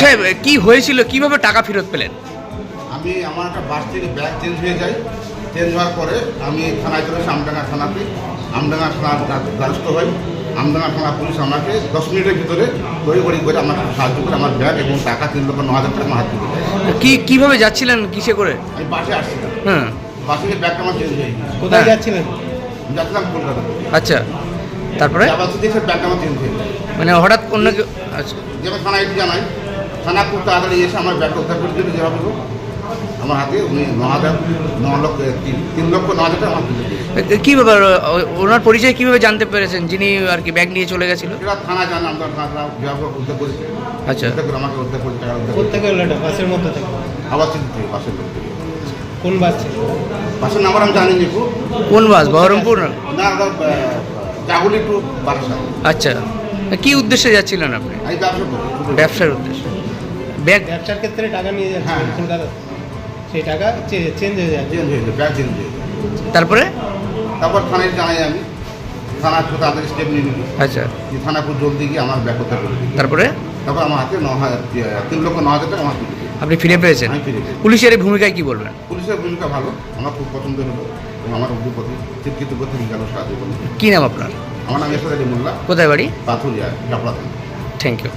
সাহেব কি হয়েছিল, কিভাবে টাকা ফেরত পেলেন? আমি আমার একটা বাস থেকে ব্যাগ চেঞ্জ হয়ে যায়। চেঞ্জ হওয়ার পরে আমি থানায় চলে এসে আমডাঙ্গা থানাতে, আমডাঙ্গা থানার দ্বারস্থ হই। আমডাঙ্গা থানা পুলিশ আমাকে 10 মিনিটের ভিতরে তড়িঘড়ি করে আমাকে সাহায্য করে আমার ব্যাগ এবং টাকা 3,09,000 টাকা আমার হাত থেকে দেয়। কিভাবে যাচ্ছিলেন, কিসে করে? আমি বাসে আসছিলাম, হ্যাঁ, বাসে গিয়ে ব্যাগটা আমার চেঞ্জ হয়ে গেছে। কোথায় হ্যাঁ। যাচ্ছিলেন? যাচ্ছিলাম কলকাতা। আচ্ছা, তারপরে আবার দেখে ব্যাগটা আমার চেঞ্জ হয়ে যায়। মানে হঠাৎ অন্য কেউ? আচ্ছা, যেমন থানায় জানাই, থানা খুব তাড়াতাড়ি এসে আমার ব্যাগটা উদ্ধার করে দিল। যেভাবে হোক আমার হাতে উনি 3,09,000 টাকা আমার তুলে দিয়েছে। কি ব্যাপার, ওনার পরিচয় কিভাবে জানতে পেরেছেন যিনি আর কি ব্যাগ নিয়ে চলে গেছিল? এরা থানা জানে, আমরা থানা যেভাবে হোক উদ্ধার করেছে। আচ্ছা, উদ্ধার করে আমাকে উদ্ধার করে টাকা উদ্ধার করে কোথেকে হলো এটা? বাসের মধ্যে থেকে? আবার চিন্তা থেকে বাসের লোক থেকে। কোন বাস ছিল? বাসের নাম্বার আমি জানি যে কোন বাস? বহরমপুর? না, জাগুলি টু বারাসাত। আচ্ছা, কি উদ্দেশ্যে যাচ্ছিলেন আপনি? আমি ব্যবসা করি। ব্যবসার উদ্দেশ্যে। ব্যাগ? ব্যবসার ক্ষেত্রে টাকা নিয়ে হ্যাঁ। যাচ্ছিলেন কলকাতা, সেই টাকা চেঞ্জ হয়ে যায়। চেঞ্জ হয়েছে, ব্যাগ চেঞ্জ হয়েছে। তারপরে? তারপর থানায় জানাই আমি, থানা খুব তাড়াতাড়ি স্টেপ নিয়ে নিল। আচ্ছা, যে থানা খুব জলদি গিয়ে আমার ব্যাগ উদ্ধার করে দিল। তারপরে তারপর আমার হাতে 3,09,000 টাকা আমার তুলে দিল। আপনি ফিরে পেয়েছেন? আমি ফিরে পেয়েছি। পুলিশের এই ভূমিকায় কি বলবেন? পুলিশের ভূমিকা ভালো, আমার খুব পছন্দ হলো এবং আমার অভিজ্ঞতা চিৎকৃত থেকে গেল সাহায্য করলো। কি নাম আপনার? আমার নাম এসরাজ মোল্লা, কোথায় বাড়ি? পাথুরিয়া, চাপড়া থানা। Thank you.